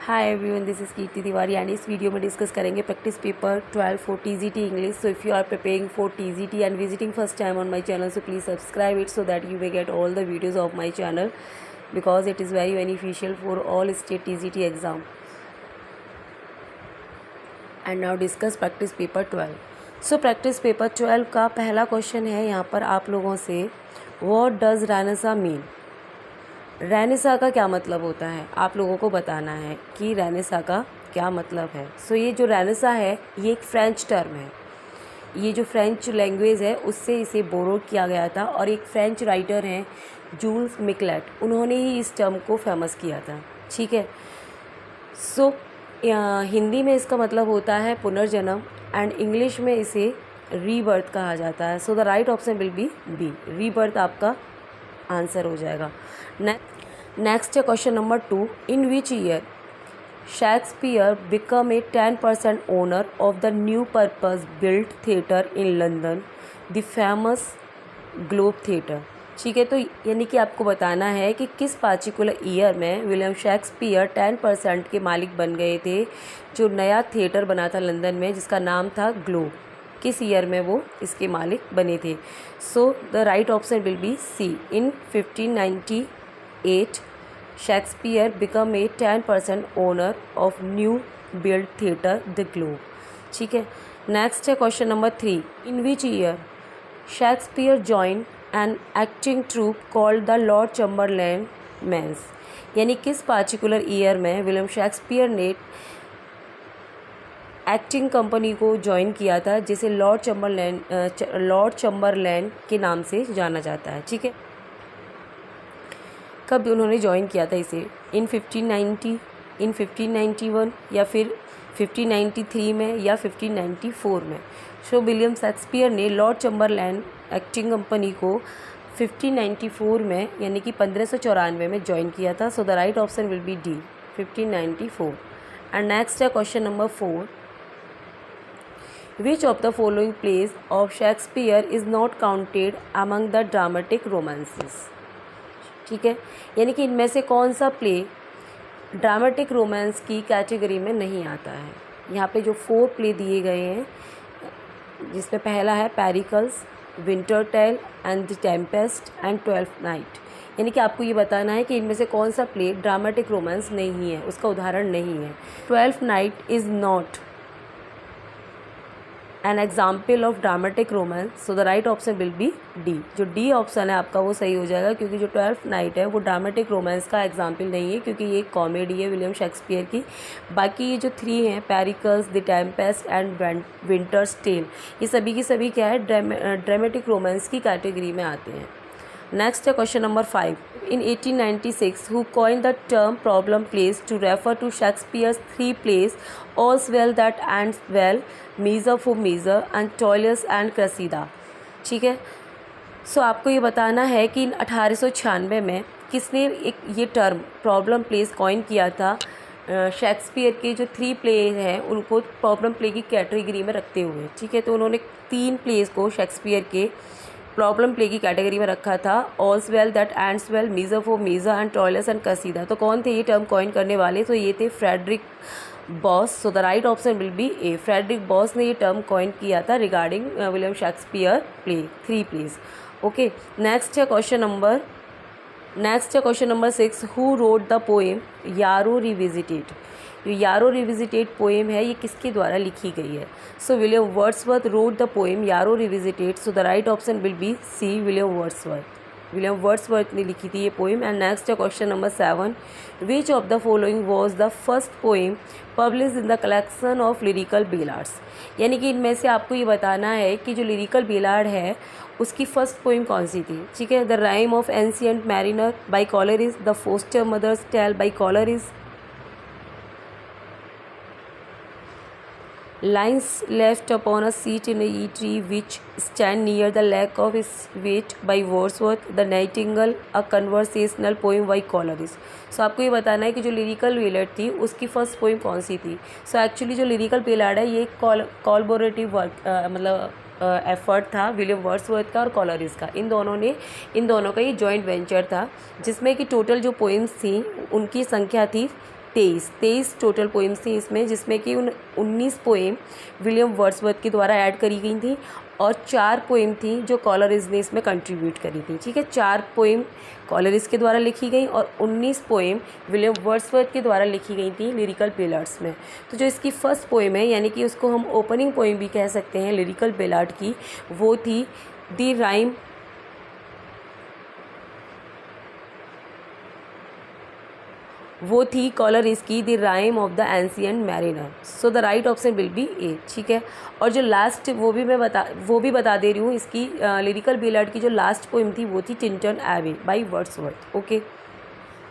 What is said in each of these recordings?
Hi everyone, this is Kirti Tiwari and इस video में discuss करेंगे practice paper 12 for TGT English. So if you are preparing for TGT and visiting first time on my channel, so please subscribe it so that you may get all the videos of my channel because it is very beneficial for all state TGT exam. And now discuss practice paper 12. So practice paper 12 का पहला question है यहाँ पर आप लोगों से, what does Renaissance mean? Renaissance का क्या मतलब होता है, आप लोगों को बताना है कि रेनेसा का क्या मतलब है. सो ये जो रेनेसा है ये एक फ्रेंच टर्म है. ये जो फ्रेंच लैंग्वेज है उससे इसे बोरो किया गया था और एक फ्रेंच राइटर हैं जूल्स मिकलेट, उन्होंने ही इस टर्म को फेमस किया था. ठीक है. सो हिंदी में इसका मतलब होता है पुनर्जन्म एंड इंग्लिश में इसे रीबर्थ कहा जाता है. So the right option will be B, rebirth आपका आंसर हो जाएगा. नेक्स्ट है question number 2. In which year Shakespeare become a 10% owner of the new purpose built theatre in London, the famous Globe theatre. ठीक है. तो यानी कि आपको बताना है कि किस पार्टिकुलर ईयर में विलियम शेक्सपियर 10% के मालिक बन गए थे. जो नया थिएटर बना था लंदन में जिसका नाम था ग्लोब, किस ईयर में वो इसके मालिक बने थे. So the right option will be C. In 1598 Shakespeare become a 10% owner of new build theatre the Globe. ठीक है. नेक्स्ट है question number 3. In which year Shakespeare join an acting troupe called the Lord Chamberlain men's. यानी किस particular year में William Shakespeare ने acting company को join किया था जिसे लॉर्ड चैम्बरलैन के नाम से जाना जाता है. ठीक है. कब उन्होंने ज्वाइन किया था इसे? इन 1590, इन 1591 या फिर 1593 में या 1594 में. सो विलियम शेक्सपियर ने लॉर्ड चैम्बरलैन एक्टिंग कंपनी को 1594 में यानी कि 1594 में ज्वाइन किया था. सो the right option will be D, 1594. And next है question number 4. Which of the following plays of Shakespeare is not counted among the dramatic romances? ठीक है. यानी कि इनमें से कौन सा प्ले ड्रामेटिक रोमांस की कैटेगरी में नहीं आता है. यहाँ पे जो 4 प्ले दिए गए हैं जिसमें पहला है Pericles, winter tale and the Tempest and 12th night. यानी कि आपको ये बताना है कि इनमें से कौन सा प्ले ड्रामेटिक रोमांस नहीं है, उसका उदाहरण नहीं है. 12th night is not an example of dramatic romance. So the right option will be D. जो डी ऑप्शन है आपका वो सही हो जाएगा क्योंकि जो 12th नाइट है वो ड्रामेटिक रोमांस का एग्जाम्पल नहीं है क्योंकि ये एक कॉमेडी है विलियम शेक्सपियर की. बाकी ये जो 3 हैं Pericles, the Tempest and winter's tale, ये सभी की सभी क्या है ड्रामेटिक रोमांस की कैटेगरी में आते हैं. नेक्स्ट है question number 5. In 1896, who coined the term problem plays to refer to Shakespeare's 3 plays, All's Well That Ends Well, Measure for Measure and Troilus and Cressida. ठीक है. सो आपको ये बताना है कि 1896 में किसने एक ये टर्म प्रॉब्लम प्लेस कॉइन किया था. शेक्सपियर के जो 3 प्ले हैं उनको प्रॉब्लम प्ले की कैटेगरी में रखते हुए. ठीक है. तो उन्होंने 3 प्लेस को शेक्सपियर के प्रॉब्लम प्ले की कैटेगरी में रखा था. All's well that ends well, measure for measure and Troilus and Cressida. तो कौन थे ये टर्म कॉइन करने वाले? तो ये थे Frederick Boas. So the right option will be A. Frederick Boas ने ये टर्म कॉइन किया था regarding William Shakespeare play 3 plays. Okay. Next है question number 6. Who wrote the poem Yarrow Revisited. जो यारो रिविजिटेड पोएम है ये किसके द्वारा लिखी गई है? So William Wordsworth wrote the poem Yarrow Revisited. So the right option will be C, William Wordsworth ने लिखी थी ये पोएम. एंड नेक्स्ट है question number 7. Which of the following was the first poem publish in the collection of lyrical ballads. यानी कि इनमें से आपको ये बताना है कि जो लिरिकल बेलार्ड है उसकी फर्स्ट पोएम कौन सी थी. ठीक है. The rime of ancient mariner by Coleridge, the foster mother's tale by Coleridge, Lines left upon a seat in a yew tree which stand near the lake of his wit by Wordsworth, The Nightingale, a conversational poem by Coleridge. सो आपको ये बताना है कि जो lyrical Ballard थी उसकी first poem कौन सी थी. सो एक्चुअली जो लिरिकल बेलार्ड है ये कोलैबोरेटिव वर्क मतलब एफर्ट था विलियम वर्ड्सवर्थ का और कॉलरिज का. इन दोनों का ये जॉइंट वेंचर था जिसमें कि टोटल जो पोइम्स थी उनकी संख्या थी 23 टोटल पोएम्स थी इसमें, जिसमें कि 19 पोएम विलियम वर्ड्सवर्थ के द्वारा ऐड करी गई थी और 4 पोएम थी जो कॉलरिज ने इसमें कंट्रीब्यूट करी थी। ठीक है, 4 पोएम कॉलरिज के द्वारा लिखी गई और 19 पोएम विलियम वर्ड्सवर्थ के द्वारा लिखी गई थी लिरिकल बेलाड्स में। तो जो इसकी फर्स्ट पोएम है, यानी कि उसको हम ओपनिंग पोएम भी कह सकते हैं लिरिकल बेलाड की, वो थी द राइम कॉलरिज की the rime of the ancient mariner. So the right option will be A. ठीक है, और जो लास्ट वो भी बता दे रही हूँ, इसकी लिरिकल बेलाड की जो लास्ट पोएम थी वो थी Tintern Abbey by Wordsworth. Okay,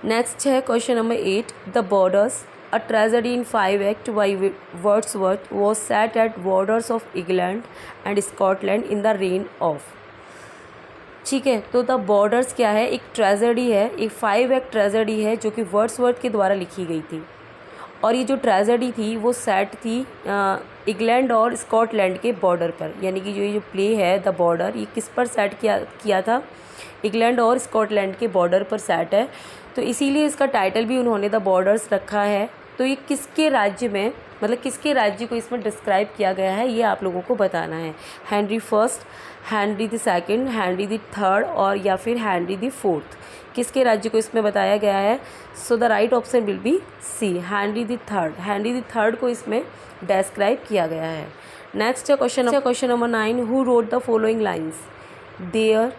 next है question number 8, the borderers, a tragedy in 5 act by Wordsworth was set at borders of England and Scotland in the reign of. ठीक है, तो the borders क्या है, एक ट्रेजेडी है, एक 5 act tragedy है जो कि वर्ड्सवर्थ के द्वारा लिखी गई थी। और ये जो ट्रेजेडी थी वो सेट थी इंग्लैंड और स्कॉटलैंड के बॉर्डर पर, यानी कि ये जो प्ले है द बॉर्डर, ये किस पर सेट किया था, इंग्लैंड और स्कॉटलैंड के बॉर्डर पर सेट है। तो इसीलिए इसका टाइटल भी उन्होंने द बॉर्डर्स रखा है। तो ये किसके राज्य में, मतलब किसके राज्य को इसमें डिस्क्राइब किया गया है, ये आप लोगों को बताना है। Henry first, Henry the second, Henry the third और या फिर हेनरी द फोर्थ, किसके राज्य को इसमें बताया गया है। So the right option will be C, Henry the third. Henry the third को इसमें डिस्क्राइब किया गया है। नेक्स्ट है question number 9, who wrote the following lines, there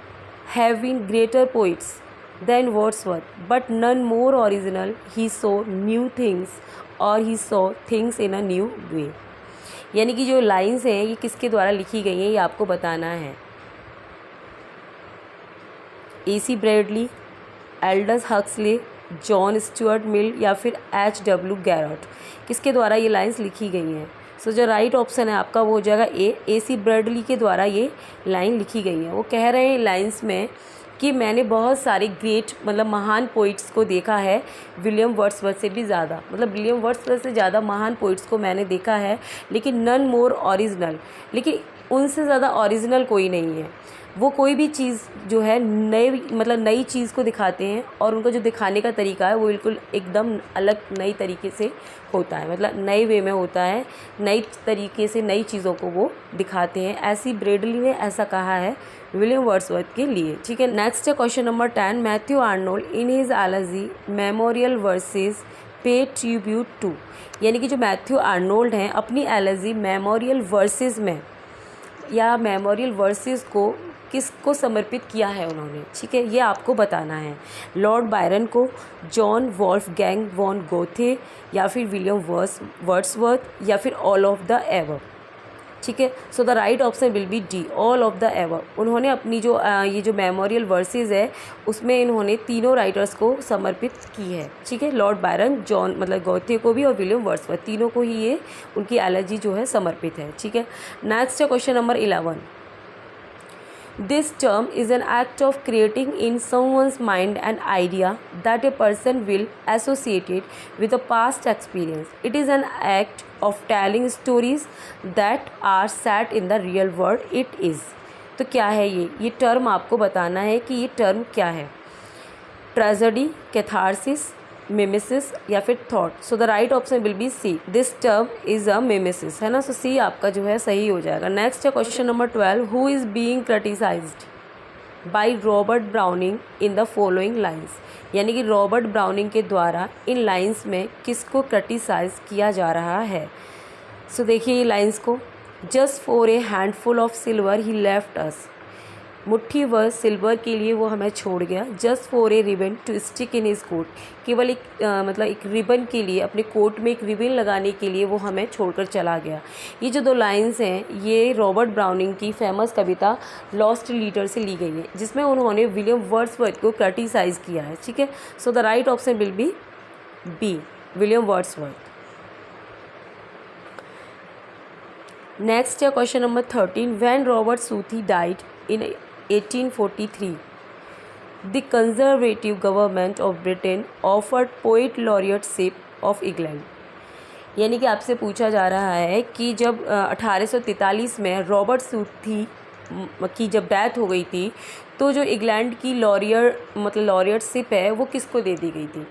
have been greater poets than Wordsworth but none more original, he saw new things और he saw things in a new way. यानी कि जो lines हैं ये किसके द्वारा लिखी गई हैं, ये आपको बताना है। AC Bradley, Aldous Huxley, John Stuart Mill या फिर HW गैरट, किसके द्वारा ये लाइन्स लिखी गई हैं। सो जो राइट ऑप्शन है आपका वो हो जाएगा ए, AC ब्रैडली के द्वारा ये लाइन लिखी गई है। वो कह रहे हैं लाइन्स में कि मैंने बहुत सारे ग्रेट, मतलब महान पोइट्स को देखा है विलियम वर्ड्सवर्थ से भी ज़्यादा, मतलब विलियम वर्ड्सवर्थ से ज़्यादा महान पोइट्स को मैंने देखा है, लेकिन नन मोर ओरिजिनल, लेकिन उनसे ज़्यादा ओरिजिनल कोई नहीं है। वो कोई भी चीज़ जो है नई चीज़ को दिखाते हैं और उनका जो दिखाने का तरीका है वो बिल्कुल एकदम अलग नई तरीके से होता है, मतलब नए वे में होता है, नई तरीके से नई चीज़ों को वो दिखाते हैं। ऐसी ब्रैडली ने ऐसा कहा है विलियम वर्ड्सवर्थ के लिए। ठीक है, नेक्स्ट है question number 10, Matthew Arnold in his LG memorial versus पे ट्रिब्यूट टू। यानी कि जो मैथ्यू आर्नोल्ड हैं अपनी एलजी मेमोरियल वर्सेस में या मेमोरियल वर्सेस को किसको समर्पित किया है उन्होंने। ठीक है, ये आपको बताना है। लॉर्ड बायरन को, जॉन वॉल्फगैंग वॉन गोथे या फिर विलियम वर्ड्सवर्थ या फिर ऑल ऑफ द एबव। ठीक है, so the right option will be D, all of the above. उन्होंने अपनी जो ये जो मेमोरियल वर्सेस है उसमें इन्होंने तीनों राइटर्स को समर्पित की है। ठीक है, लॉर्ड बायरन, जॉन मतलब गोथे को भी और विलियम वर्ड्सवर्थ, तीनों को ही ये उनकी एलजी जो है समर्पित है। ठीक है, नेक्स्ट है question number 11, this term is an act of creating in someone's mind an idea that a person will associate it with a past experience. It is an act of telling stories that are set in the real world. It is, तो क्या है ये term आपको बताना है कि ये term क्या है। ट्रेजेडी, कैथारसिस, मिमेसिस या फिर thought. So the right option will be C, this term is a mimesis, है ना। सो सी आपका जो है सही हो जाएगा। नेक्स्ट है question number 12, who is being criticised by Robert browning in the following lines. यानी कि रॉबर्ट ब्राउनिंग के द्वारा इन लाइन्स में किसको क्रिटिसाइज किया जा रहा है। सो देखिए ये लाइन्स को, just for a handful of silver he left us, मुट्ठी भर सिल्वर के लिए वो हमें छोड़ गया। Just for a ribbon to stick in his coat, केवल एक मतलब एक रिबन के लिए, अपने कोट में एक रिबन लगाने के लिए वो हमें छोड़कर चला गया। ये जो 2 लाइन्स हैं ये रॉबर्ट ब्राउनिंग की फेमस कविता लॉस्ट लीडर से ली गई है, जिसमें उन्होंने विलियम वर्ड्सवर्थ को क्रिटिसाइज़ किया है। ठीक है, so the right option will be B, William Wordsworth. Next है question number 13, when Robert Southey died in 1843, the conservative government of Britain offered poet laureateship of England। यानी कि आपसे पूछा जा रहा है कि जब 1843 में रॉबर्ट सूथी की जब डेथ हो गई थी तो जो इंग्लैंड की लॉरियटशिप है वो किसको दे दी गई थी।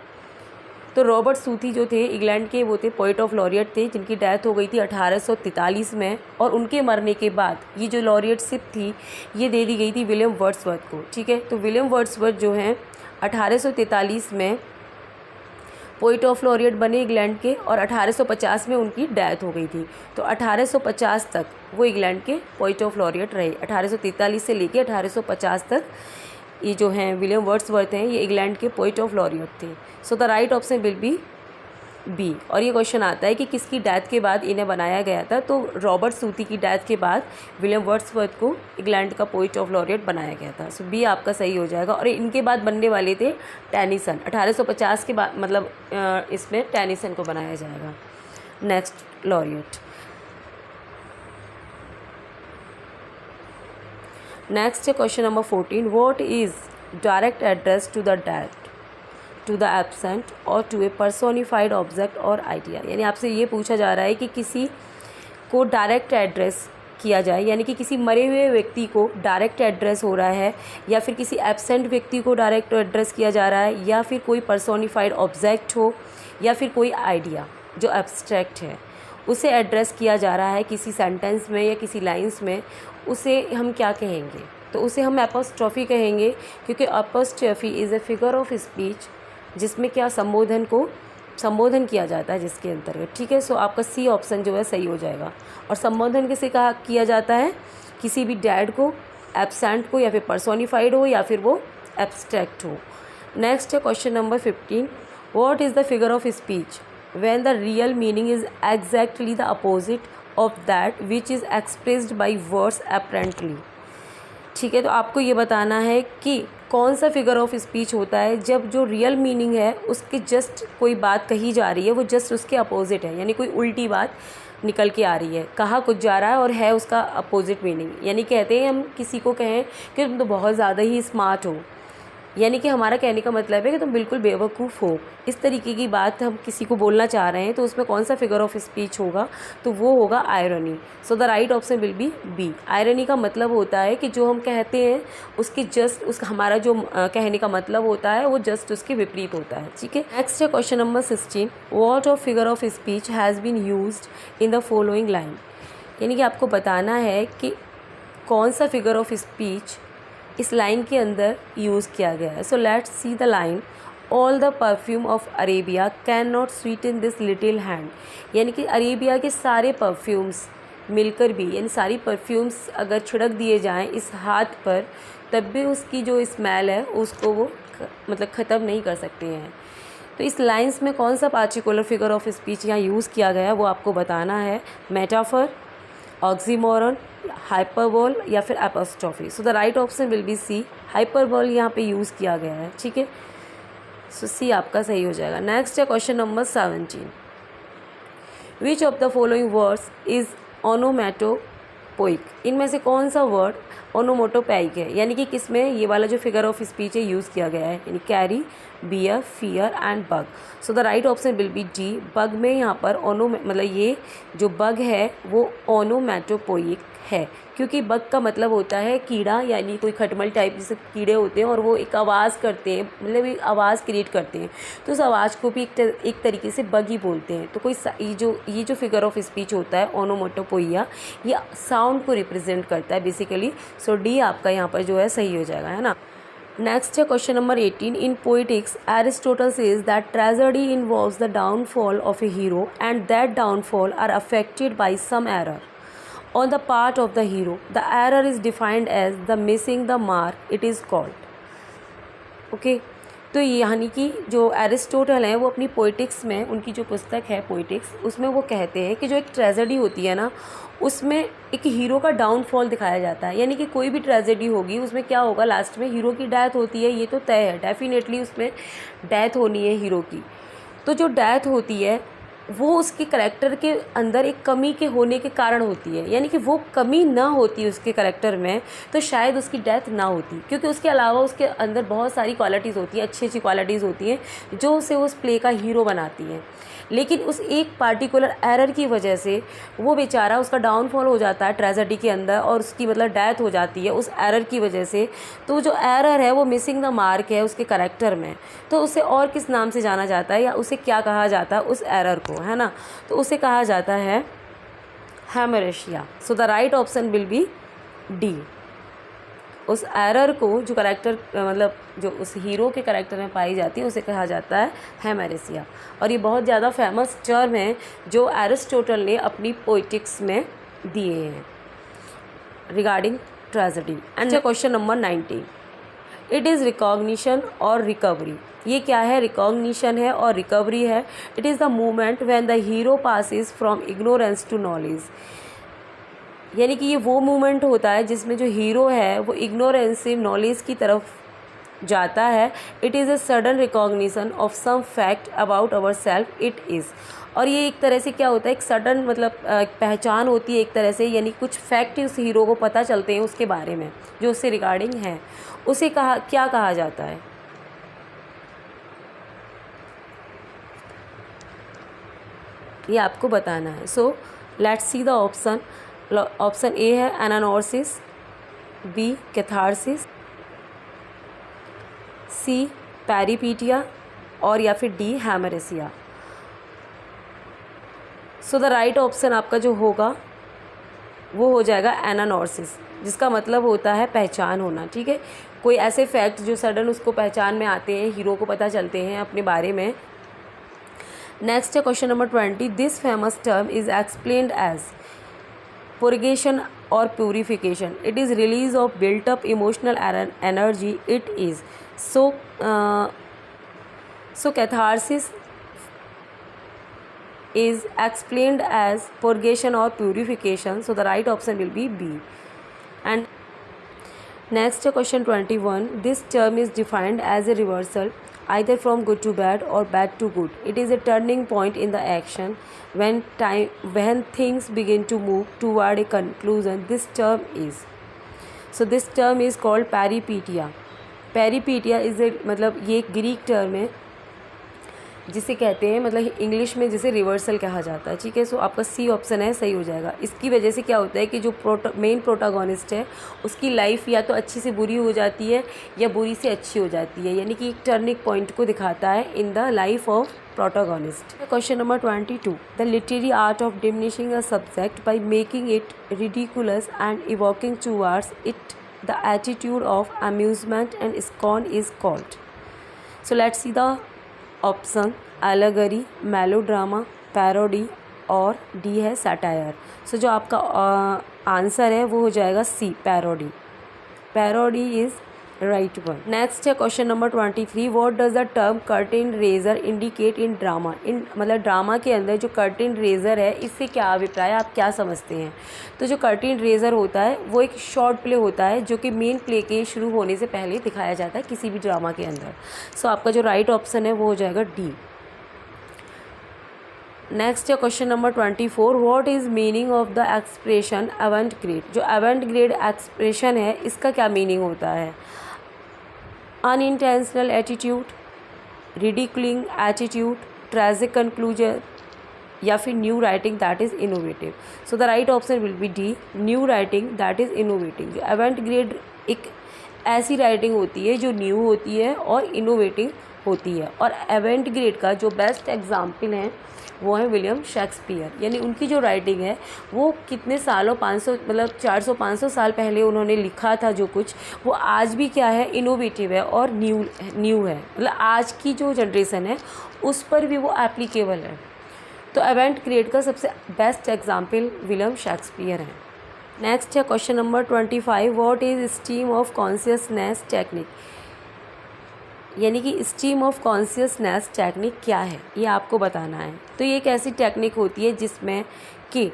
तो रॉबर्ट सूथी जो थे इंग्लैंड के, वो थे पोइट ऑफ लॉरियट थे, जिनकी डेथ हो गई थी 1843 में, और उनके मरने के बाद ये जो लॉरियटशिप थी ये दे दी गई थी विलियम वर्ड्सवर्थ को। ठीक है, तो विलियम वर्ड्सवर्थ जो हैं 1843 में पोइट ऑफ लॉरियट बने इंग्लैंड के, और 1850 में उनकी डेथ हो गई थी। तो 1850 तक वो इंग्लैंड के पोइट ऑफ लॉरियट रहे। 1843 से लेके 1850 तक ये जो हैं विलियम वर्ड्सवर्थ हैं, ये इंग्लैंड के पोइट ऑफ लॉरियट थे। So the right option will be B. और ये क्वेश्चन आता है कि किसकी डेथ के बाद इन्हें बनाया गया था, तो रॉबर्ट सूथी की डेथ के बाद विलियम वर्ड्सवर्थ को इंग्लैंड का पोइट ऑफ लॉरियट बनाया गया था। सो बी आपका सही हो जाएगा। और इनके बाद बनने वाले थे टेनिसन। 1850 के बाद मतलब इसमें टेनिसन को बनाया जाएगा नेक्स्ट लॉरियट। नेक्स्ट है question number 14, what is direct address to the dead, to the absent or to a personified object or idea. यानी आपसे ये पूछा जा रहा है कि किसी को डायरेक्ट एड्रेस किया जाए, यानी कि किसी मरे हुए व्यक्ति को डायरेक्ट एड्रेस हो रहा है, या फिर किसी एब्सेंट व्यक्ति को डायरेक्ट एड्रेस किया जा रहा है, या फिर कोई पर्सोनिफाइड ऑब्जेक्ट हो, या फिर कोई आइडिया जो एब्स्ट्रैक्ट है उसे एड्रेस किया जा रहा है किसी सेंटेंस में या किसी लाइन्स में, उसे हम क्या कहेंगे? तो उसे हम एपोस्ट्रॉफी कहेंगे, क्योंकि apostrophe is a figure of speech जिसमें क्या संबोधन किया जाता है जिसके अंतर्गत। ठीक है, सो आपका सी ऑप्शन जो है सही हो जाएगा। और संबोधन किसे कहा किया जाता है? किसी भी डैड को, एब्सेंट को, या फिर पर्सोनिफाइड हो, या फिर वो एब्स्ट्रैक्ट हो। नेक्स्ट है question number 15, what is the figure of speech when the real meaning is exactly the opposite of that which is expressed by words apparently. ठीक है, तो आपको ये बताना है कि कौन सा फिगर ऑफ स्पीच होता है जब जो रियल मीनिंग है उसके जस्ट कोई बात कही जा रही है वो जस्ट उसके अपोजिट है, यानी कोई उल्टी बात निकल के आ रही है, कहा कुछ जा रहा है और है उसका अपोजिट मीनिंग। यानी कहते हैं हम किसी को कहें कि तुम तो बहुत ज़्यादा ही स्मार्ट हो, यानी कि हमारा कहने का मतलब है कि तुम बिल्कुल बेवकूफ़ हो, इस तरीके की बात हम किसी को बोलना चाह रहे हैं, तो उसमें कौन सा फिगर ऑफ स्पीच होगा? तो वो होगा irony. So the right option will be B. Irony का मतलब होता है कि जो हम कहते हैं उसके जस्ट उसका हमारा जो कहने का मतलब होता है वो जस्ट उसके विपरीत होता है। ठीक है, नेक्स्ट है question number 16, what of figure of speech has been used in the following line. यानी कि आपको बताना है कि कौन सा फिगर ऑफ स्पीच इस लाइन के अंदर यूज़ किया गया है। सो let's see the line, all the perfume of Arabia can not sweeten this little hand. यानी कि अरेबिया के सारे परफ्यूम्स मिलकर भी, यानी सारी परफ्यूम्स अगर छिड़क दिए जाएं इस हाथ पर, तब भी उसकी जो स्मेल है उसको वो मतलब ख़त्म नहीं कर सकते हैं। तो इस लाइन्स में कौन सा पार्टिकुलर फिगर ऑफ स्पीच यहाँ यूज़ किया गया है वो आपको बताना है। मेटाफर, ऑक्सीमोरन, हाइपरबोल या फिर apostrophe. So the right option will be C. Hyperbole यहाँ पे यूज़ किया गया है। ठीक है, सो सी आपका सही हो जाएगा। नेक्स्ट है question number 17, which of the following words is onomatopoeic. इनमें से कौन सा वर्ड ओनोमोटोपोइक है, यानी कि किस में ये वाला जो फिगर ऑफ स्पीच है यूज़ किया गया है, यानी carry, bear, fear and bug. So the right option will be D. Bug में यहाँ पर मतलब ये जो बग है वो ओनोमेटोपोइक है, क्योंकि बग का मतलब होता है कीड़ा, यानी कोई खटमल टाइप जैसे कीड़े होते हैं और वो एक आवाज़ करते हैं, मतलब एक आवाज़ क्रिएट करते हैं, तो उस आवाज़ को भी एक तरीके से बग ही बोलते हैं। तो कोई ये जो फिगर ऑफ स्पीच होता है ओनोमेटोपोइया, ये साउंड को रिप्रेजेंट करता है बेसिकली। सो डी आपका यहाँ पर जो है सही हो जाएगा, है ना। नेक्स्ट है question number 18, in poetics Aristotle says that tragedy involves the downfall of a hero and that downfall are affected by some error on the part of the hero. The error is defined as the missing the mark it is called. Okay, तो यानी कि जो Aristotle हैं वो अपनी poetics में, उनकी जो पुस्तक है पोइटिक्स, उसमें वो कहते हैं कि जो एक ट्रेजेडी होती है ना, उसमें एक हीरो का डाउनफॉल दिखाया जाता है। यानी कि कोई भी ट्रेजेडी होगी उसमें क्या होगा, लास्ट में हीरो की डेथ होती है, ये तो तय है, डेफिनेटली उसमें डेथ होनी है हीरो की। तो जो डेथ होती है वो उसके करैक्टर के अंदर एक कमी के होने के कारण होती है, यानी कि वो कमी ना होती उसके करैक्टर में तो शायद उसकी डेथ ना होती, क्योंकि उसके अलावा उसके अंदर बहुत सारी क्वालिटीज़ होती हैं, अच्छी अच्छी क्वालिटीज़ होती हैं जो उसे उस प्ले का हीरो बनाती हैं। लेकिन उस एक पार्टिकुलर एरर की वजह से वो बेचारा, उसका डाउनफॉल हो जाता है ट्रेजेडी के अंदर और उसकी मतलब डेथ हो जाती है उस एरर की वजह से। तो जो एरर है वो मिसिंग द मार्क है उसके करैक्टर में, तो उसे और किस नाम से जाना जाता है या उसे क्या कहा जाता है उस एरर को, है ना। तो उसे कहा जाता है hamartia. So the right option will be D. उस एरर को जो करैक्टर मतलब जो उस हीरो के करैक्टर में पाई जाती है उसे कहा जाता है हेमरेसिया। और ये बहुत ज़्यादा फेमस टर्म है जो एरिस्टोटल ने अपनी पोइटिक्स में दिए हैं regarding tragedy. And question number 19, it is recognition और रिकवरी। ये क्या है? रिकॉग्निशन है और रिकवरी है। It is the movement when the hero passes from ignorance to knowledge. यानी कि ये वो मूवमेंट होता है जिसमें जो हीरो है वो इग्नोरेंस से नॉलेज की तरफ जाता है। It is a sudden recognition of some fact about our self it is. और ये एक तरह से क्या होता है, एक सडन मतलब पहचान होती है एक तरह से, यानी कुछ फैक्ट उस हीरो को पता चलते हैं उसके बारे में जो उससे रिगार्डिंग है। उसे क्या कहा जाता है? ये आपको बताना है। सो let's see the option. Option A है anagnorisis, B catharsis, C peripeteia और या फिर D hamartia. So the right option आपका जो होगा वो हो जाएगा एनानोरसिस, जिसका मतलब होता है पहचान होना। ठीक है, कोई ऐसे फैक्ट जो सडन उसको पहचान में आते हैं, हीरो को पता चलते हैं अपने बारे में। नेक्स्ट है question number 20, this famous term is explained as purgation or purification. It is release of built up emotional energy. It is so catharsis is explained as purgation or purification. So the right option will be B. And next question 21, this term is defined as a reversal either from good to bad or bad to good. It is a turning point in the action when things begin to move toward a conclusion. This term is called peripeteia. Peripeteia is a मतलब ये एक Greek term है जिसे कहते हैं मतलब English में जिसे रिवर्सल कहा जाता है। ठीक है, सो आपका सी ऑप्शन है, सही हो जाएगा। इसकी वजह से क्या होता है कि जो मेन प्रोटागोनिस्ट है उसकी लाइफ या तो अच्छी से बुरी हो जाती है या बुरी से अच्छी हो जाती है, यानी कि एक टर्निंग पॉइंट को दिखाता है in the life of protagonist. Question number 22, the literary art of diminishing a subject by making it ridiculous and evoking towards it the attitude of amusement and scorn is called. So let's see the option, allegory, melodrama, parody और D है satire. सो जो आपका answer है वो हो जाएगा C, parody. Parody is right one. Next है question number 23, what does the term curtain raiser indicate in drama. In मतलब ड्रामा के अंदर जो कर्टेन रेजर है इससे क्या अभिप्राय है, आप क्या समझते हैं? तो जो कर्टेन रेजर होता है वो एक शॉर्ट प्ले होता है जो कि मेन प्ले के शुरू होने से पहले दिखाया जाता है किसी भी ड्रामा के अंदर। सो आपका जो राइट ऑप्शन है वो हो जाएगा डी। नेक्स्ट है question number 24, what is meaning of the expression avant garde. जो अवेंट ग्रेड एक्सप्रेशन है इसका क्या मीनिंग होता है? Unintentional attitude, ridiculing attitude, tragic conclusion या फिर new writing that is innovative. So the right option will be D, new writing that is innovative. जो avant grade एक ऐसी राइटिंग होती है जो न्यू होती है और इनोवेटिव होती है। और अवेंट ग्रेड का जो बेस्ट एग्जाम्पल है वो है विलियम शेक्सपियर, यानी उनकी जो राइटिंग है वो कितने सालों 500 मतलब 400-500 साल पहले उन्होंने लिखा था जो कुछ, वो आज भी क्या है, इनोवेटिव है और न्यू है, मतलब आज की जो जनरेशन है उस पर भी वो एप्लीकेबल है। तो अवेंट ग्रेड का सबसे बेस्ट एग्जाम्पल विलियम शेक्सपियर है। नेक्स्ट है question number 25, what is stream of consciousness technique. यानी कि स्ट्रीम ऑफ कॉन्शियसनेस टेक्निक क्या है ये आपको बताना है। तो ये एक ऐसी टेक्निक होती है जिसमें कि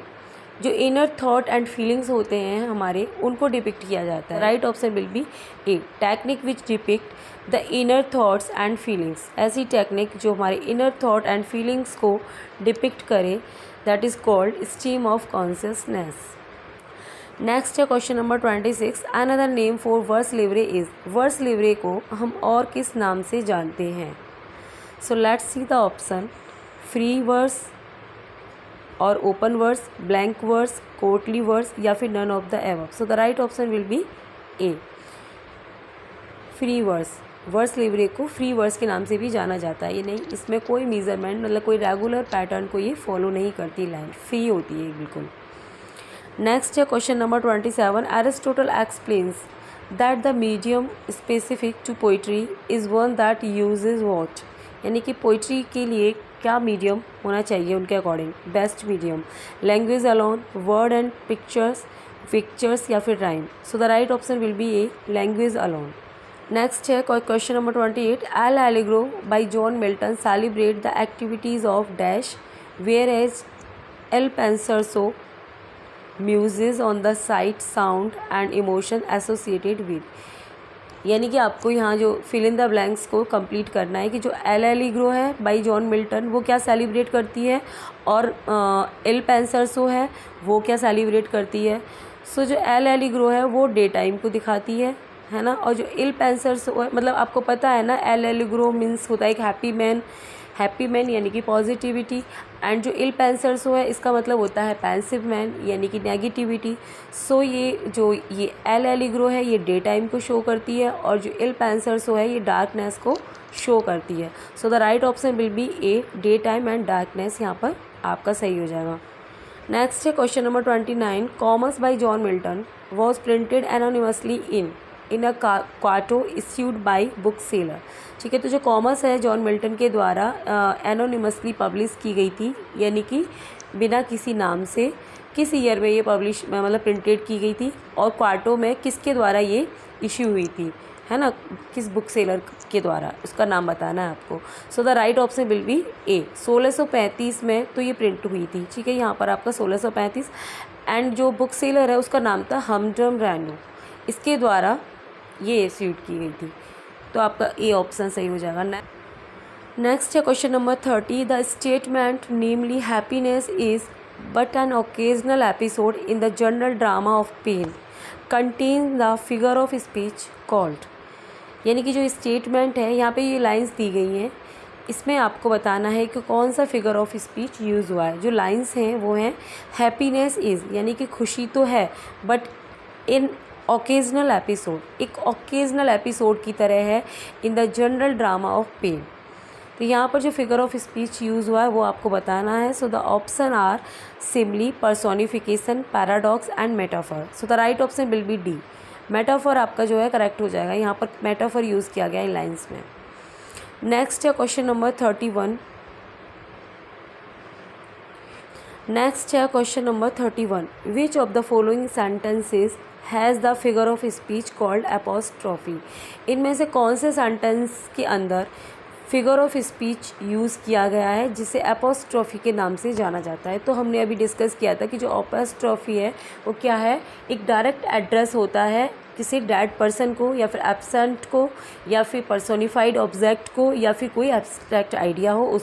जो इनर थॉट एंड फीलिंग्स होते हैं हमारे, उनको डिपिक्ट किया जाता है। Right option will be A, technique which depict the inner thoughts and feelings. ऐसी टेक्निक जो हमारे इनर थॉट एंड फीलिंग्स को डिपिक्ट करे, that is called stream of consciousness. Next है question number 26, another name for vers लिवरे is. Vers लिवरे को हम और किस नाम से जानते हैं? So let's see the option, free verse और open verse, blank verse, courtly verse या फिर none of the above. So the right option will be A, free verse. Verse libre को फ्री वर्स के नाम से भी जाना जाता है। ये नहीं, इसमें कोई मेजरमेंट मतलब कोई रेगुलर पैटर्न को ये फॉलो नहीं करती, लाइन फ्री होती है बिल्कुल। नेक्स्ट है question number 27। Aristotle explains that the medium specific to poetry is one that uses what, यानी कि पोइट्री के लिए क्या मीडियम होना चाहिए उनके according. Best medium, language alone, word and pictures या फिर rhyme. So the right option will be A, language alone. Next है question number 28। L'Allegro by John Milton celebrate the activities of dash whereas Il Penseroso muses on the sight sound and emotion associated with, यानी कि आपको यहाँ जो fill in the blanks को complete करना है कि जो एल एलिग्रो है बाई जॉन मिल्टन वो क्या सेलिब्रेट करती है और एल पेंसरसो है वो क्या सेलिब्रेट करती है। सो जो एल एलिग्रो है वो डे टाइम को दिखाती है ना, और जो इल पेंसरसो है मतलब आपको पता है ना, एल एलिग्रो मीन्स होता है एक हैप्पी मैन यानी कि पॉजिटिविटी, एंड जो इल पेंसरसो है इसका मतलब होता है पेंसिव मैन यानी कि नेगेटिविटी। सो ये एल एलिग्रो है ये डे टाइम को शो करती है और जो इल पेंसरसो है ये डार्कनेस को शो करती है। So the right option will be A, day time and darkness यहाँ पर आपका सही हो जाएगा। नेक्स्ट है question number 29। Commerce by John Milton was printed anonymously in a quarto issued by book seller. ठीक है, तो जो कॉमर्स है जॉन मिल्टन के द्वारा एनोनिमसली पब्लिश की गई थी, यानी कि बिना किसी नाम से। किस ईयर में ये पब्लिश मतलब प्रिंटेड की गई थी और क्वार्टो में किसके द्वारा ये इश्यू हुई थी, है ना, किस बुक सेलर के द्वारा, उसका नाम बताना है आपको। So the right option will be A, 1635 में तो ये प्रिंट हुई थी। ठीक है, यहाँ पर आपका 1635, एंड जो बुक सेलर है उसका नाम था हमड्रम रैनो, इसके द्वारा ये इश्यूड की गई थी। तो आपका ए ऑप्शन सही हो जाएगा। नेक्स्ट है question number 30। The statement namely happiness is but an occasional episode in the general drama of pain contain the figure of speech called, यानी कि जो स्टेटमेंट है यहाँ पे ये लाइंस दी गई हैं, इसमें आपको बताना है कि कौन सा फिगर ऑफ स्पीच यूज़ हुआ है। जो लाइंस हैं वो हैं हैप्पीनेस इज़, यानी कि खुशी तो है बट इन ओकेजनल एपिसोड, एक ओकेजनल एपिसोड की तरह है, in the general drama of pain. तो यहाँ पर जो फिगर ऑफ स्पीच यूज़ हुआ है वो आपको बताना है। So the option are simile, personification, paradox and metaphor. So the right option will be D, metaphor आपका जो है करेक्ट हो जाएगा। यहाँ पर मेटाफर यूज़ किया गया इन लाइन्स में। नेक्स्ट है क्वेश्चन नंबर 31। नेक्स्ट है question number 31। Which of the following sentences has the figure of speech called apostrophe. इनमें से कौन से सेंटेंस के अंदर फिगर ऑफ स्पीच यूज़ किया गया है जिसे एपोस्ट्रॉफी के नाम से जाना जाता है। तो हमने अभी डिस्कस किया था कि जो एपोस्ट्रॉफी है वो क्या है, एक डायरेक्ट एड्रेस होता है किसी डेड पर्सन को या फिर एब्सेंट को या फिर पर्सोनिफाइड ऑब्जेक्ट को या फिर कोई एब्स्ट्रैक्ट आइडिया हो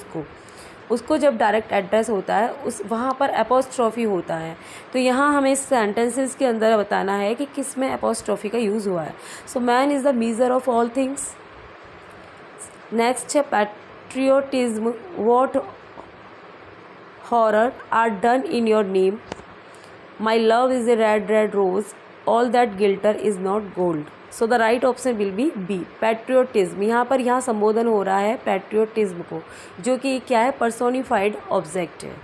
उसको जब डायरेक्ट एड्रेस होता है उस वहाँ पर एपोस्ट्रॉफी होता है। तो यहाँ हमें इस सेंटेंसेस के अंदर बताना है कि किस में एपोस्ट्रॉफी का यूज़ हुआ है। So man is the measure of all things. Next है patriotism, what horror are done in your name, my love is a red red rose, all that glitter is not gold. So the right option will be B, patriotism. यहाँ संबोधन हो रहा है patriotism को, जो कि क्या है, पर्सोनिफाइड ऑब्जेक्ट है।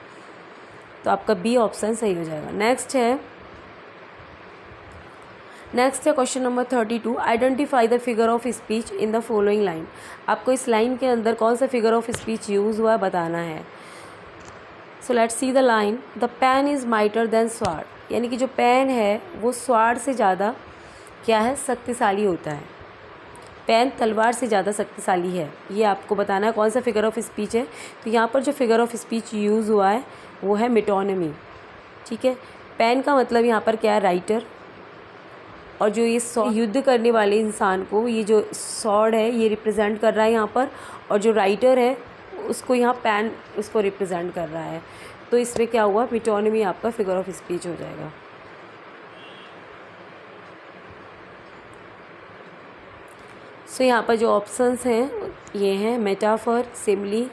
तो आपका बी ऑप्शन सही हो जाएगा। नेक्स्ट है question number 32। Identify the figure of speech in the following line. आपको इस लाइन के अंदर कौन सा फिगर ऑफ स्पीच यूज़ हुआ है बताना है। सो let's see the line. The pen is mightier than sword, यानी कि जो पेन है वो स्वार्ड से ज़्यादा क्या है, शक्तिशाली होता है। पेन तलवार से ज़्यादा शक्तिशाली है, ये आपको बताना है कौन सा फिगर ऑफ स्पीच है। तो यहाँ पर जो फिगर ऑफ स्पीच यूज़ हुआ है वो है मेटोनमी। ठीक है, पेन का मतलब यहाँ पर क्या है, राइटर, और जो ये युद्ध करने वाले इंसान को ये जो सॉर्ड है ये रिप्रेजेंट कर रहा है यहाँ पर, और जो राइटर है उसको यहाँ पेन उसको रिप्रेजेंट कर रहा है। तो इसमें क्या हुआ, मेटोनमी आपका फिगर ऑफ स्पीच हो जाएगा। सो यहाँ पर जो ऑप्शंस हैं ये हैं metaphor, simile,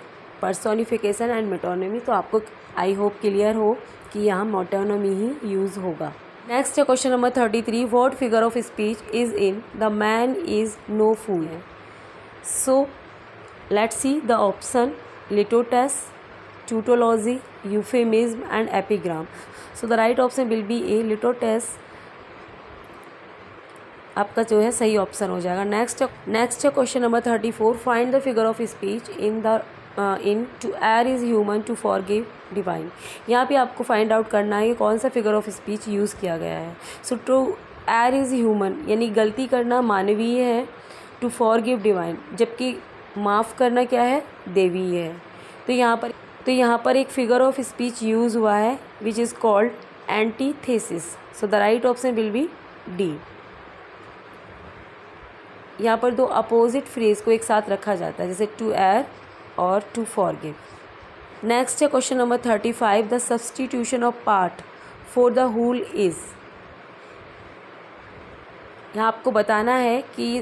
personification and metonymy. तो आपको आई होप क्लियर हो कि यहाँ मेटोनिमी ही यूज़ होगा। नेक्स्ट है question number 33, what figure of speech is in the man is no fool. So let's see the option, litotes, tautology, euphemism and epigram. So the right option will be A, litotes आपका जो है सही option हो जाएगा। Next है question number 34, find the figure of speech in to err is human to forgive divine. यहाँ पे आपको फाइंड आउट करना है कि कौन सा फिगर ऑफ स्पीच यूज़ किया गया है। सो टू एर इज़ ह्यूमन यानी गलती करना मानवीय है, टू फॉरगिव डिवाइन जबकि माफ़ करना क्या है, देवीय है। तो यहाँ पर एक फिगर ऑफ स्पीच यूज़ हुआ है which is called antithesis. So the right option will be D. यहाँ पर दो अपोजिट फ्रेज को एक साथ रखा जाता है जैसे टू एर और टू फॉरगिव। नेक्स्ट है question number 35, the substitution of part for the whole is. यहाँ आपको बताना है कि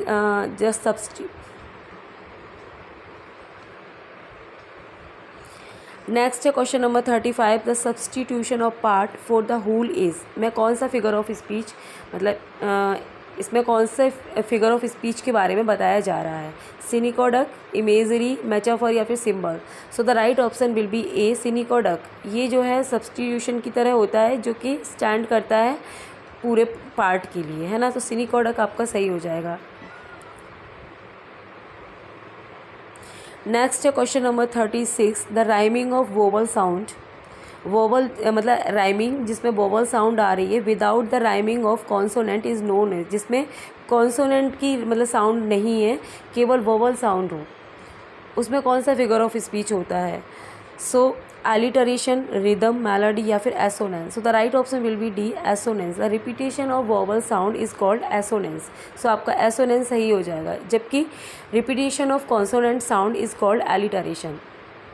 नेक्स्ट है question number 35, the substitution of part for the whole is में कौन सा फिगर ऑफ स्पीच, मतलब इसमें कौन से फिगर ऑफ स्पीच के बारे में बताया जा रहा है, सिनिकोडक, इमेजरी, मेटाफर या फिर symbol. So the right option will be A, synecdoche. ये जो है सब्सटीट्यूशन की तरह होता है जो कि स्टैंड करता है पूरे पार्ट के लिए, है ना। तो सिनिकोडक आपका सही हो जाएगा। नेक्स्ट है question number 36, the rhyming of vowel sound. Vowel मतलब राइमिंग जिसमें वोवल साउंड आ रही है without the rhyming of consonant is known है, जिसमें कॉन्सोनेंट की मतलब साउंड नहीं है, केवल वोवल साउंड हो, उसमें कौन सा फिगर ऑफ स्पीच होता है। सो एलिटरेशन, रिदम, मेलोडी या फिर assonance. So the right option will be D, assonance. The repetition of vowel sound is called assonance. सो आपका एसोनेंस सही हो जाएगा, जबकि repetition of consonant sound is called alliteration.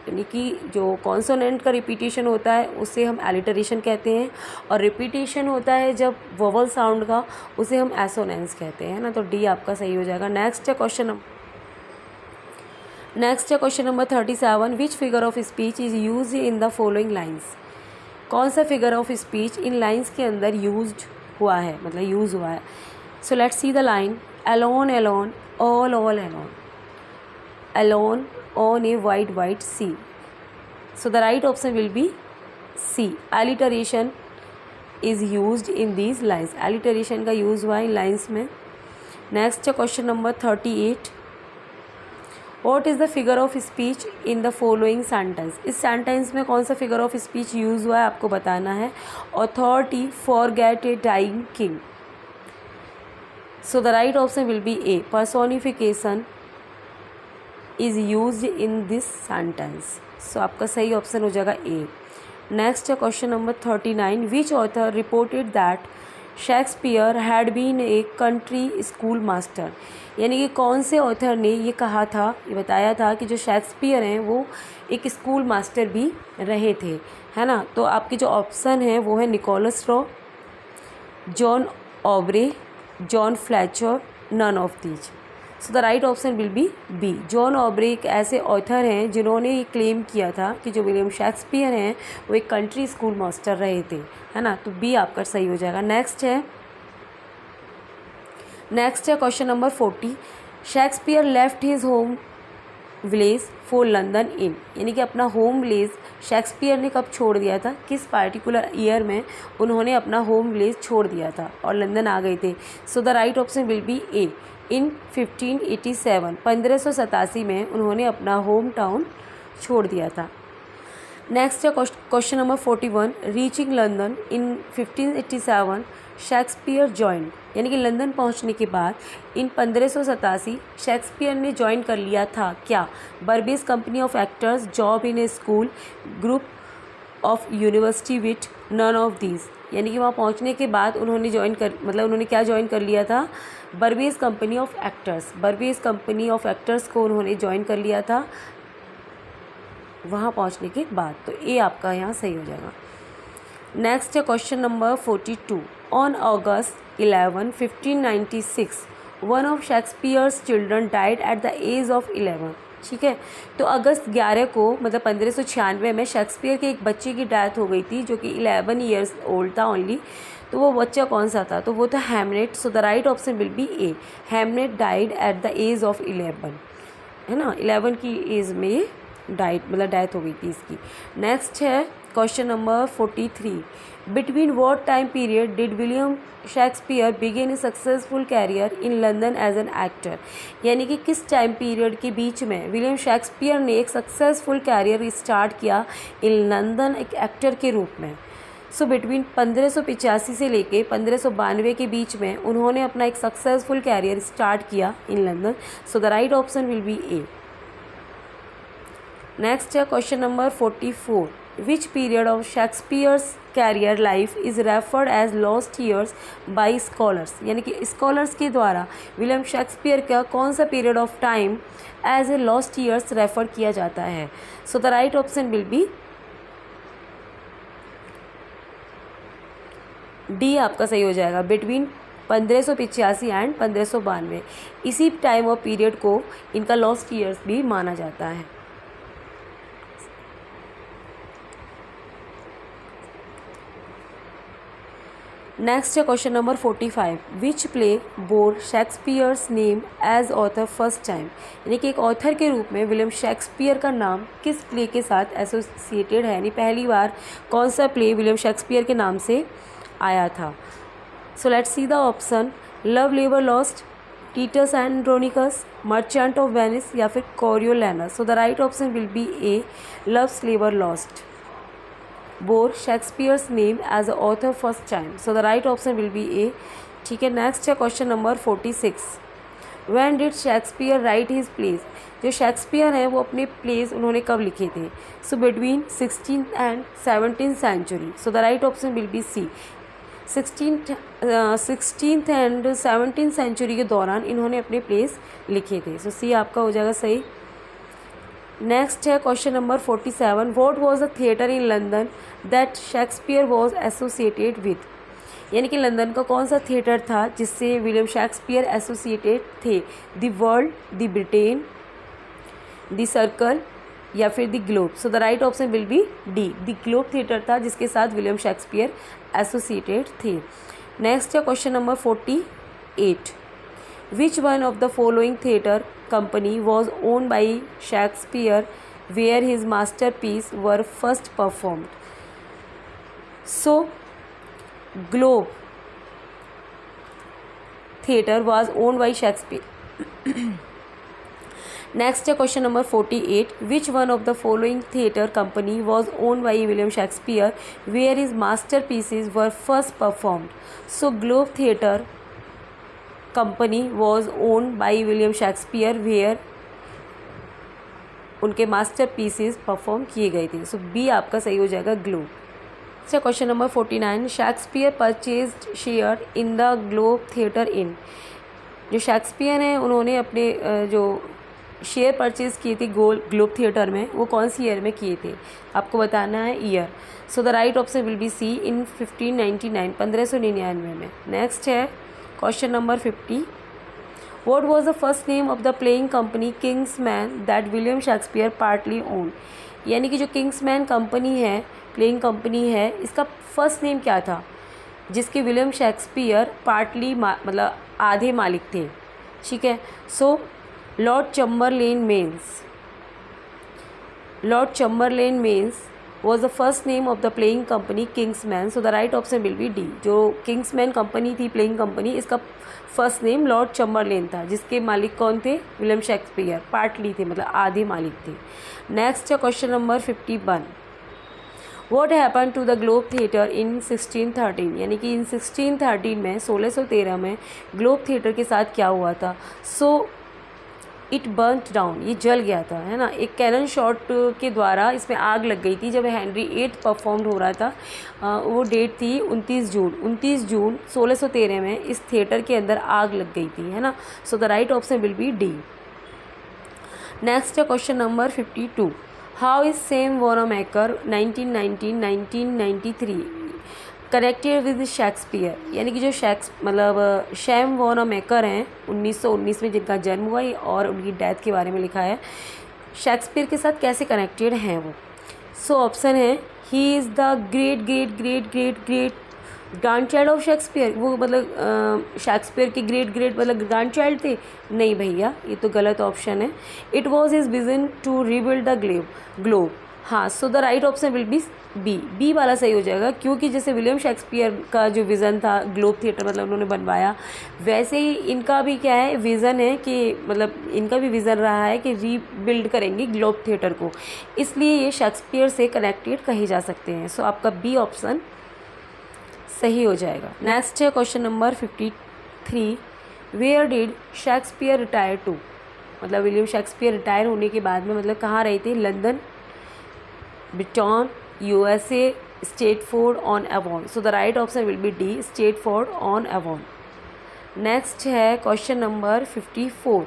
यानी कि जो कॉन्सोनेंट का रिपीटेशन होता है उसे हम एलिटरेशन कहते हैं, और रिपीटेशन होता है जब वोवल साउंड का, उसे हम एसोनेंस कहते हैं, ना। तो डी आपका सही हो जाएगा। नेक्स्ट है question number 37, which figure of speech is use in the following lines. कौन सा figure of speech in lines के अंदर यूज हुआ है, मतलब यूज़ हुआ है। सो let's see the line, alone alone, all alone, alone on a wide wide sea. So the right option will be C. Alliteration is used in these lines. Alliteration का use हुआ इन lines में। Next है question number 38, what is the figure of speech in the following sentence. इस sentence में कौन सा figure of speech use हुआ है आपको बताना है। Authority forget a dying king. So the right option will be A, personification is use in this sentence. So आपका सही ऑप्शन हो जाएगा ए। नेक्स्ट है question number 39, which author reported that Shakespeare had been a country school master. यानी कि कौन से author ने ये कहा था, ये बताया था कि जो शेक्सपियर हैं वो एक स्कूल मास्टर भी रहे थे, है ना। तो आपके जो ऑप्शन है वो है Nicholas Rowe, John Aubrey, John Fletcher, none of these. So the right option will be B, John Aubrey एक ऐसे ऑथर हैं जिन्होंने ये क्लेम किया था कि जो विलियम शेक्सपियर हैं वो एक कंट्री स्कूल मास्टर रहे थे, है ना। तो बी आपका सही हो जाएगा। नेक्स्ट है question number 40, Shakespeare left his home village for London इन। यानी कि अपना होम विलेज शेक्सपियर ने कब छोड़ दिया था, किस पार्टिकुलर ईयर में उन्होंने अपना होम विलेज छोड़ दिया था और लंदन आ गए थे। So the right option will be A, in 1587, 1587 में उन्होंने अपना होम टाउन छोड़ दिया था। नेक्स्ट है क्वेश्चन नंबर 41, रीचिंग लंदन इन 1587 शेक्सपियर जॉइन। यानी कि लंदन पहुंचने के बाद इन 1587 शेक्सपियर ने ज्वाइन कर लिया था क्या, Burbage's company of actors, job in a school, group of university with, none of these. यानी कि वहाँ पहुँचने के बाद उन्होंने उन्होंने क्या ज्वाइन कर लिया था, Burbage's company of actors. Burbage's company of actors को उन्होंने ज्वाइन कर लिया था वहाँ पहुँचने के बाद। तो ए आपका यहाँ सही हो जाएगा। नेक्स्ट है question number 42, on August 11, 1596 one of Shakespeare's children died at the age of 11। ठीक है। तो अगस्त 11 को मतलब 1596 में शेक्सपियर के एक बच्चे की डेथ हो गई थी जो कि 11 ईयर्स ओल्ड था ओनली। तो वो बच्चा कौन सा था? तो वो था Hamlet. So the right option will be A, Hamlet died at the age of 11, है ना, 11 की एज में ये डाइड मतलब डेथ हो गई थी इसकी। नेक्स्ट है question number 43, between what time period did William Shakespeare begin a successful career in London as an actor? यानी कि किस टाइम पीरियड के बीच में विलियम शेक्सपियर ने एक सक्सेसफुल कैरियर स्टार्ट किया इन लंदन एक एक्टर के रूप में? सो बिटवीन 1585 से लेके 1592 के बीच में उन्होंने अपना एक सक्सेसफुल कैरियर स्टार्ट किया in London. So the right option will be A. Next है question number 44, which period of Shakespeare's career life is referred as lost years by scholars? यानी कि स्कॉलर्स के द्वारा विलियम शेक्सपियर का कौन सा period of time as a lost years refer किया जाता है? So the right option will be D आपका सही हो जाएगा, बिटवीन 1585 एंड 1592। इसी टाइम और पीरियड को इनका लॉस्ट ईयर्स भी माना जाता है। नेक्स्ट है question number 45, which play bore Shakespeare's name as author first time? यानी कि एक ऑथर के रूप में विलियम शेक्सपियर का नाम किस प्ले के साथ एसोसिएटेड है, यानी पहली बार कौन सा प्ले विलियम शेक्सपियर के नाम से आया था? So let's see the option, love labour lost, Titus and Andronicus, merchant of Venice या फिर Coriolanus? So the right option will be A, love's labour lost bore Shakespeare's name as the author first time. So the right option will be A. ठीक है। Next है question number 46, When did Shakespeare write his plays? जो Shakespeare हैं वो अपने plays उन्होंने कब लिखे थे? सो between 16th and 17th century. So the right option will be C, 16th and 17th century के दौरान इन्होंने अपने प्लेज लिखे थे। सो सी आपका हो जाएगा सही। नेक्स्ट है question number 47, what was the theatre in London that Shakespeare was associated with? यानी कि लंदन का कौन सा थिएटर था जिससे विलियम शेक्सपियर एसोसिएटेड थे? The world, the Britain, the circle या फिर the globe? So the right option will be D, the Globe theatre था जिसके साथ विलियम शेक्सपियर एसोसिएटेड थे। नेक्स्ट है question number 48, which one of the following theatre company was owned by Shakespeare where his masterpiece were first performed? So Globe Theatre was owned by Shakespeare. Next question number 48, which one of the following theatre company was owned by William Shakespeare where his masterpieces were first performed? So Globe Theatre company was owned by William Shakespeare where उनके masterpieces perform किए गए थे। सो B आपका सही हो जाएगा, globe. अच्छा question number 49, Shakespeare purchased share in the Globe theatre इन? जो शेक्सपियर हैं उन्होंने अपने जो शेयर परचेज किए थे ग्लोब थिएटर में वो कौन सी ईयर में किए थे? आपको बताना है year. So the right option will be C, in 1599, 1599 में। नेक्स्ट है question number 50, what was the first name of the playing company Kingsman that William Shakespeare partly own? यानी कि जो किंग्समैन कंपनी है, प्लेइंग कंपनी है, इसका first name क्या था जिसके विलियम शेक्सपियर पार्टली मतलब आधे मालिक थे? ठीक है। So Lord Chamberlain men's was the first name of the playing company Kingsman. So the right option will be D. जो किंग्समैन कंपनी थी प्लेइंग कंपनी, इसका फर्स्ट नेम लॉर्ड चैम्बरलेन था जिसके मालिक कौन थे? विलियम शेक्सपियर, पार्टली थे मतलब आधे मालिक थे। नेक्स्ट है question number 51, what happen to the Globe theatre in 1613? यानी कि इन 1613 में 1613 में ग्लोब थिएटर के साथ क्या हुआ था? सो इट बर्न्ट डाउन, ये जल गया था, है ना। एक कैनन शॉट के द्वारा इसमें आग लग गई थी जब हेनरी 8 परफॉर्म हो रहा था। वो डेट थी 29 जून 1613 में इस थिएटर के अंदर आग लग गई थी, है ना। So the right option will be D. Next है question number 52, how is Sam Wanamaker 1993 connected with Shakespeare? यानी कि जो सैम वॉनामेकर हैं 1919 में जिनका जन्म हुआ और उनकी डेथ के बारे में लिखा है, शेक्सपियर के साथ कैसे कनेक्टेड हैं वो। सो ऑप्शन है ही is the great great great great great grandchild of Shakespeare, वो मतलब शेक्सपियर के ग्रेट ग्रेट मतलब ग्रैंड चाइल्ड थे। नहीं भैया, ये तो गलत ऑप्शन है। It was his vision to rebuild the globe. हाँ, so the right option will be B वाला सही हो जाएगा, क्योंकि जैसे विलियम शेक्सपियर का जो विज़न था ग्लोब थिएटर मतलब उन्होंने बनवाया, वैसे ही इनका भी क्या है विज़न है कि मतलब इनका भी विज़न रहा है कि रीबिल्ड करेंगे ग्लोब थिएटर को, इसलिए ये शेक्सपियर से कनेक्टेड कहे जा सकते हैं। सो आपका बी ऑप्शन सही हो जाएगा। नेक्स्ट है question number 53, where did Shakespeare retire to, मतलब विलियम शेक्सपियर रिटायर होने के बाद में मतलब कहाँ रहे थे, London, Britain, USA, Stratford on Avon. So the right option will be D, Stratford on Avon. Next है question number 54,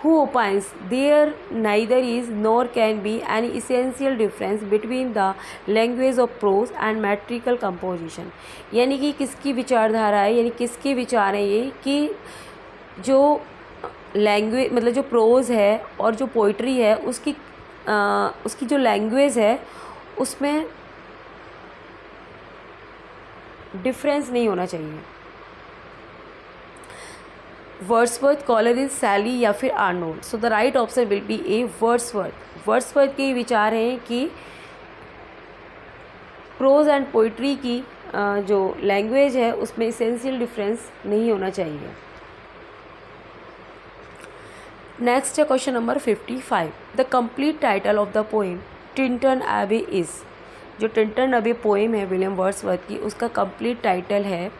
who opines there neither is nor can be any essential difference between the language of prose and metrical composition। यानी कि किसकी विचारधारा है, यानी किसके विचार हैं ये कि जो लैंग्वेज मतलब जो प्रोज है और जो पोइट्री है उसकी जो लैंग्वेज है उसमें डिफरेंस नहीं होना चाहिए। वर्ड्सवर्थ, कॉलरिज, सैली या फिर Arnold. So the right option will be A, Wordsworth. Wordsworth के विचार हैं कि प्रोज एंड पोइट्री की जो लैंग्वेज है उसमें इसेंशियल डिफरेंस नहीं होना चाहिए। नेक्स्ट है question number 55, the complete title of the poem Tintern Abbey is. जो टिंटन एबी पोएम है विलियम वर्ड्सवर्थ की, उसका कंप्लीट टाइटल है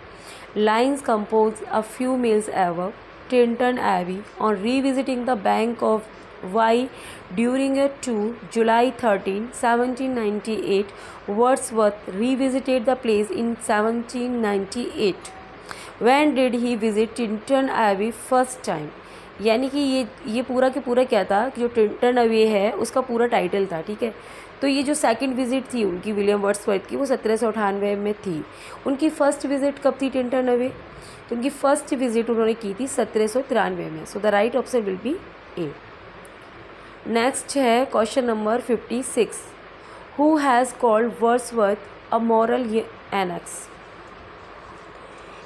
lines compose a few miles ever Tintern Abbey on revisiting the bank of Wye during a tour July 13, 1798। Wordsworth revisited the place in 1798। When did he visit Tintern Abbey first time. यानी कि ये पूरा के पूरा क्या था कि जो टिंटन एबी है उसका पूरा टाइटल था, ठीक है। तो ये जो सेकंड विज़िट थी उनकी विलियम वर्ड्सवर्थ की वो 1798 में थी। उनकी फ़र्स्ट विज़िट कब थी टिंटन एबी, तो उनकी फ़र्स्ट विज़िट उन्होंने की थी 1793 में। So the right option will be A. Next है question number 56, who has called Wordsworth a moral annex.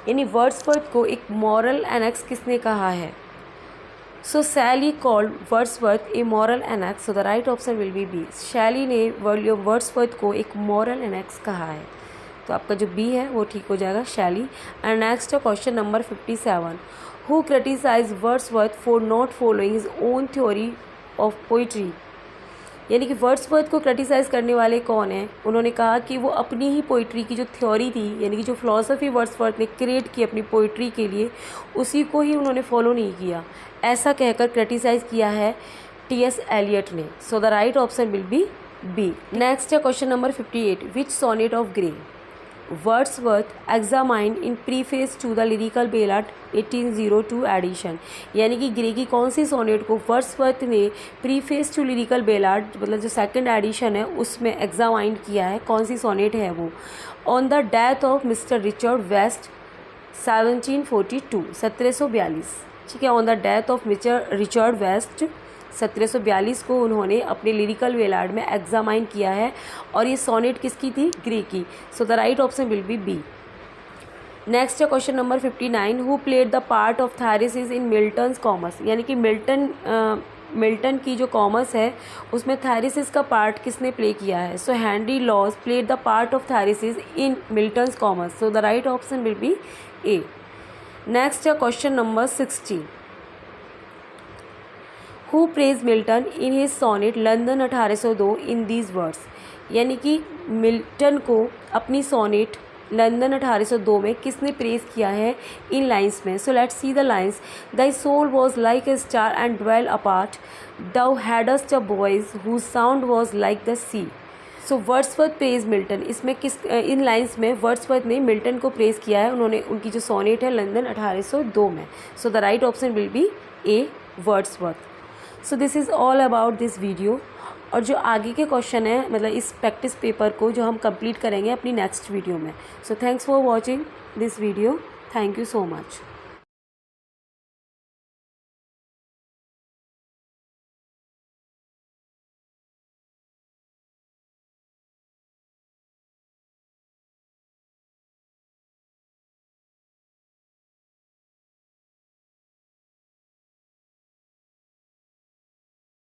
यानी वर्ड्सवर्थ को एक मॉरल एनेक्स किसने कहा है। So Shelley called Wordsworth a moral annex. So the right option will be B, Shelley ने William Wordsworth को एक मॉरल एनेक्स कहा है। तो आपका जो बी है वो ठीक हो जाएगा, शैली। एंड नेक्स्ट है question number 57, who criticize Wordsworth for not following his own theory of poetry. यानी कि वर्ड्सवर्थ को क्रिटिसाइज़ करने वाले कौन हैं, उन्होंने कहा कि वो अपनी ही पोइट्री की जो थ्योरी थी, यानी कि जो फिलॉसफी वर्ड्सवर्थ ने क्रिएट की अपनी पोइट्री के लिए, उसी को ही उन्होंने फॉलो नहीं किया, ऐसा कहकर क्रिटिसाइज़ किया है T.S. एलियट ने। So the right option will be B. Next है question number 58, which sonnet of Gray Wordsworth examined in preface to the lyrical ballad 1802 edition. यानी कि ग्रे की कौन सी सोनेट को वर्ड्सवर्थ ने प्रीफेस टू लिरिकल बेलाड मतलब जो सेकंड एडिशन है उसमें एग्जामाइंड किया है, कौन सी सोनेट है वो। On the death of Mister Richard West 1742, 1742, ठीक है। On the death of Mister Richard West 1742 को उन्होंने अपने लिरिकल बेलाड में एग्जामाइन किया है, और ये सोनेट किसकी थी, ग्रे की। So the right option will be B. Next है question number 59, who played the part of Thyrsis in Milton's Comus. यानी कि मिल्टन की जो कॉमर्स है उसमें थैरेसिस का पार्ट किसने प्ले किया है। So Henry Lawes played the part of Thyrsis in Milton's Comus. So the right option will be A. Next है question number 60, who praise Milton in his sonnet London 1802 in these words. यानी कि Milton को अपनी sonnet London 1802 में किसने praise किया है in lines में। So let's see the lines, thy soul was like a star and dwell apart, thou hadst a voice whose sound was like the sea. So Wordsworth praise Milton, इसमें in lines में Wordsworth ने Milton को praise किया है, उन्होंने उनकी जो sonnet है लंदन 1802 में। So the right option will be A, Wordsworth. So this is all about this video. और जो आगे के क्वेश्चन है मतलब इस प्रैक्टिस पेपर को जो हम कंप्लीट करेंगे अपनी नेक्स्ट वीडियो में। So thanks for watching this video, thank you so much.